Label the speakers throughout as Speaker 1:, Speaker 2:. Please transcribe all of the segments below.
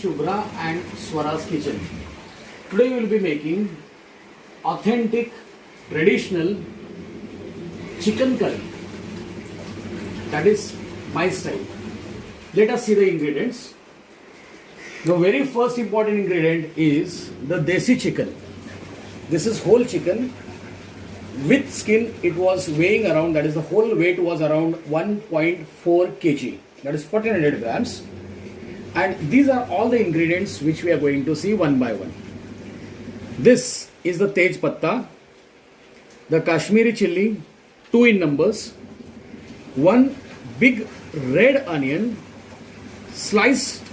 Speaker 1: Shubhra and Swara's kitchen. Today we will be making authentic traditional chicken curry. That is my style. Let us see the ingredients. The very first important ingredient is the desi chicken. This is whole chicken with skin. It was weighing around, that is the whole weight was around 1.4 kg, that is 1400 grams. And these are all the ingredients which we are going to see one by one. This is the tej patta, the Kashmiri chilli, 2 in numbers, 1 big red onion sliced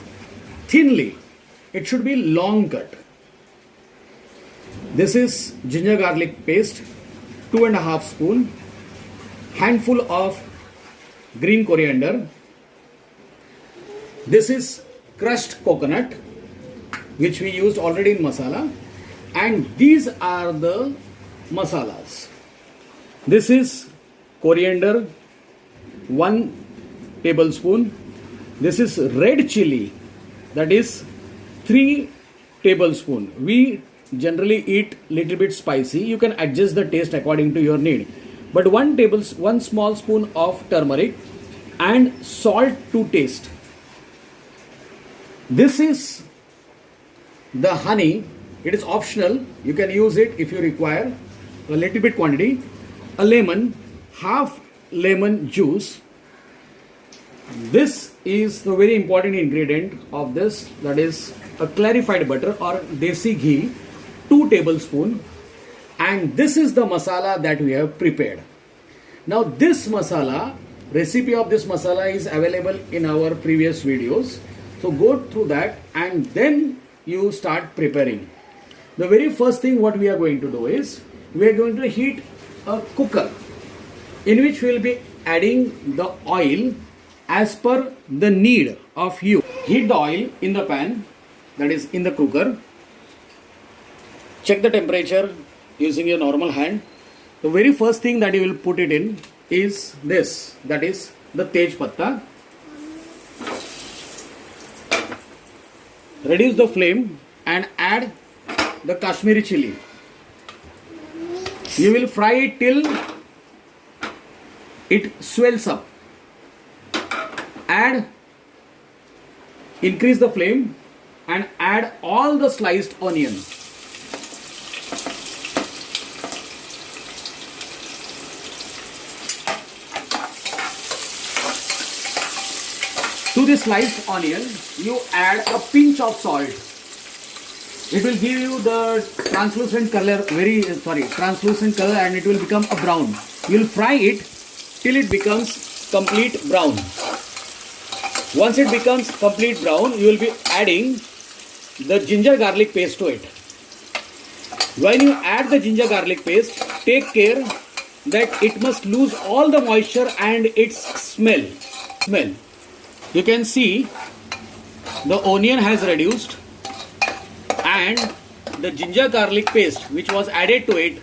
Speaker 1: thinly. It should be long cut. This is ginger garlic paste, 2.5 spoon, handful of green coriander. This is crushed coconut which we used already in masala, and these are the masalas. This is coriander, 1 tablespoon. This is red chili, that is 3 tablespoon. We generally eat little bit spicy. You can adjust the taste according to your need. But 1 small spoon of turmeric and salt to taste. This is the honey. It is optional. You can use it if you require a little bit quantity. A lemon, half lemon juice. This is the very important ingredient of this, that is a clarified butter or desi ghee, 2 tablespoon, and this is the masala that we have prepared. Now this masala, recipe of this masala is available in our previous videos, so go through that and then you start preparing. The very first thing what we are going to do is we are going to heat a cooker in which we will be adding the oil as per the need of you. Heat the oil in the pan, that is in the cooker. Check the temperature using your normal hand. The very first thing that you will put it in is this, that is the tej patta. Reduce the flame and add the Kashmiri chili. You will fry it till it swells up. Increase the flame and add all the sliced onion. To the sliced onion, you add a pinch of salt. It will give you the translucent color, translucent color, and it will become a brown. You will fry it till it becomes complete brown. Once it becomes complete brown, you will be adding the ginger garlic paste to it. When you add the ginger garlic paste, take care that it must lose all the moisture and its smell. You can see the onion has reduced and the ginger garlic paste which was added to it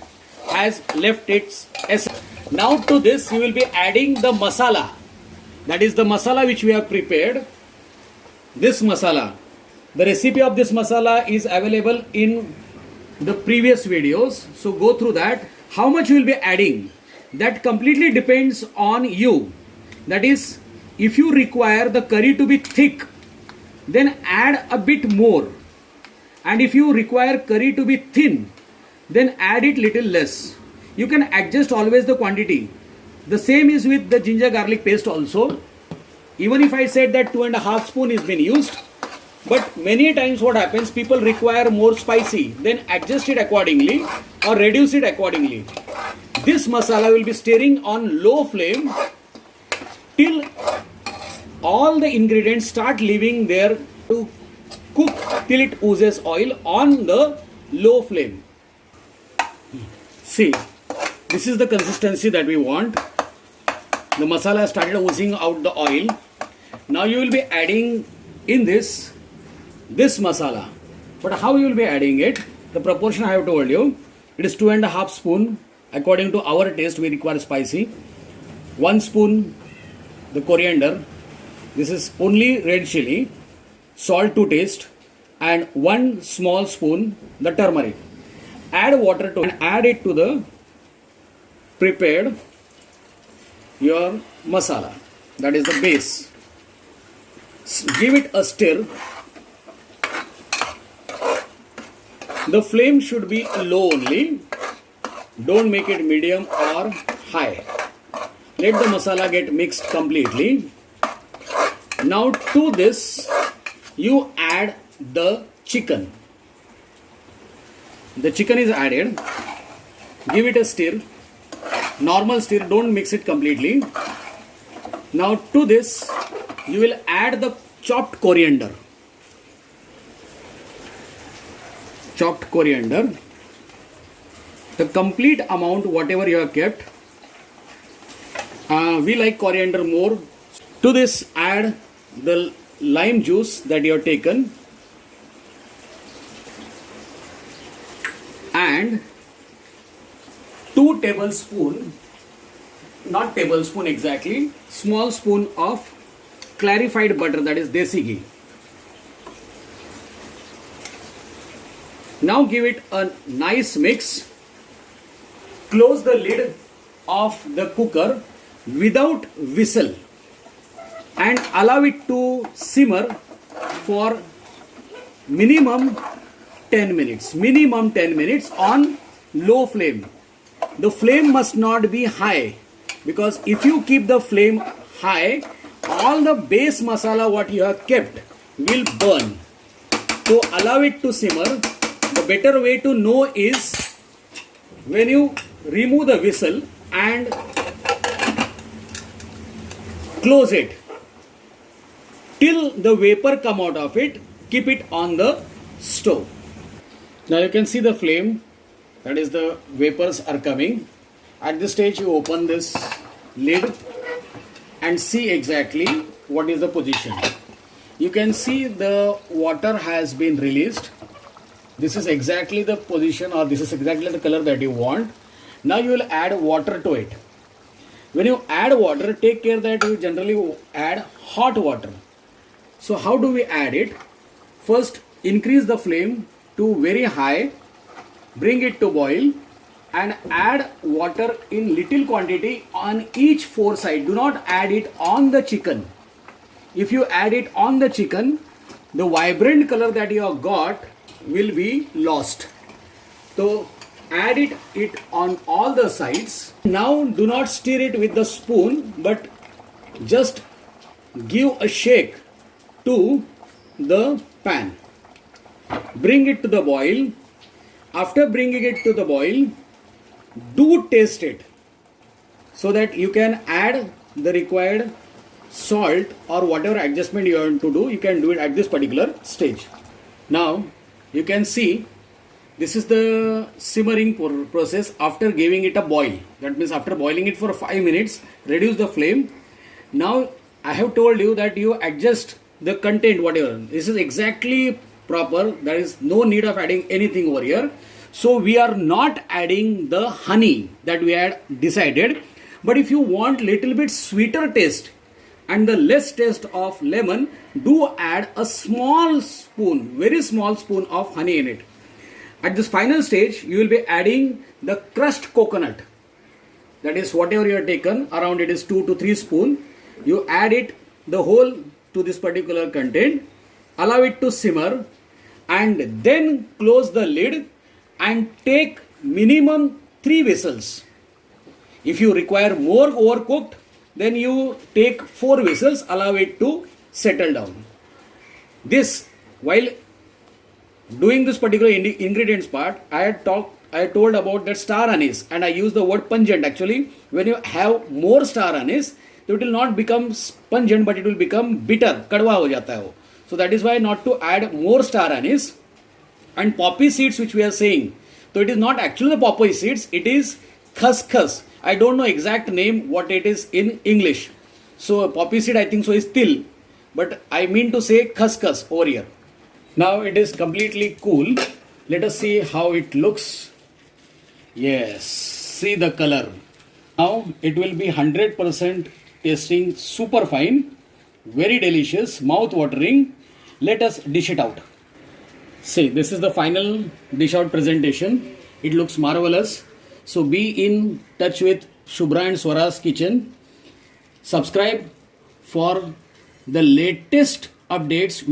Speaker 1: has left its essence. Now to this you will be adding the masala. That is the masala which we have prepared. This masala, the recipe of this masala is available in the previous videos. So go through that. How much you will be adding, that completely depends on you. That is, if you require the curry to be thick, then add a bit more. And if you require curry to be thin, then add it little less. You can adjust always the quantity. The same is with the ginger garlic paste also. Even if I said that 2.5 spoon is been used, but many times what happens, people require more spicy, then adjust it accordingly or reduce it accordingly. This masala will be stirring on low flame till all the ingredients start leaving there to cook till it oozes oil on the low flame. See, this is the consistency that we want. The masala has started oozing out the oil. Now you will be adding in this masala. But how you will be adding it? The proportion I have told you. It is 2.5 spoon. According to our taste, we require spicy. 1 spoon the coriander. This is only red chili. salt to taste, and 1 small spoon the turmeric. Add water to and add it to the prepared your masala. That is the base. Give it a stir. The flame should be low only. Don't make it medium or high. Let the masala get mixed completely. Now to this you add the chicken. The chicken is added. Give it a stir. Normal stir, don't mix it completely. Now to this you will add the chopped coriander. Chopped coriander. The complete amount whatever you have kept. We like coriander more. To this add the lime juice that you have taken and 2 tablespoon, not tablespoon exactly, small spoon of clarified butter, that is desi ghee. Now give it a nice mix. Close the lid of the cooker without whistle and allow it to simmer for minimum 10 minutes. Minimum 10 minutes on low flame. The flame must not be high, because if you keep the flame high, all the base masala what you have kept will burn. So allow it to simmer. The better way to know is when you remove the whistle and close it. Till the vapor come out of it, keep it on the stove. Now you can see the flame, that is the vapors are coming. At this stage you open this lid and see exactly what is the position. You can see the water has been released. This is exactly the position, or this is exactly the color that you want. Now you will add water to it. When you add water, take care that you generally add hot water. So how do we add it? First, increase the flame to very high, bring it to boil and add water in little quantity on each 4 sides. Do not add it on the chicken. If you add it on the chicken, the vibrant color that you have got will be lost. So add it on all the sides. Now do not stir it with the spoon, but just give a shake to the pan. Bring it to the boil. After bringing it to the boil, do taste it so that you can add the required salt or whatever adjustment you want to do. You can do it at this particular stage. Now you can see this is the simmering process after giving it a boil. That means after boiling it for 5 minutes, reduce the flame. Now I have told you that you adjust the content whatever. This is exactly proper. There is no need of adding anything over here. So we are not adding the honey that we had decided. But if you want little bit sweeter taste and the less taste of lemon, do add a small spoon, very small spoon of honey in it. At this final stage, you will be adding the crushed coconut. That is whatever you have taken, around it is 2 to 3 spoon. You add it the whole to this particular content. Allow it to simmer and then close the lid and take minimum 3 whistles. If you require more overcooked, then you take 4 whistles, allow it to settle down. This, while doing this particular ingredients part, I told about that star anise and I use the word pungent. Actually, when you have more star anise, it will not become pungent but it will become bitter. Kadwa ho jata hai wo. So that is why not to add more star anise. And poppy seeds which we are saying, so it is not actually the poppy seeds, it is khaskhas. I don't know exact name what it is in English. So poppy seed I think so is til, but I mean to say khaskhas over here. Now it is completely cool. Let us see how it looks. Yes, see the color. Now it will be 100% tasting super fine, very delicious, mouth watering. let us dish it out. See, this is the final dish out presentation. It looks marvelous. So be in touch with Shubhra and Swara's kitchen. Subscribe for the latest updates.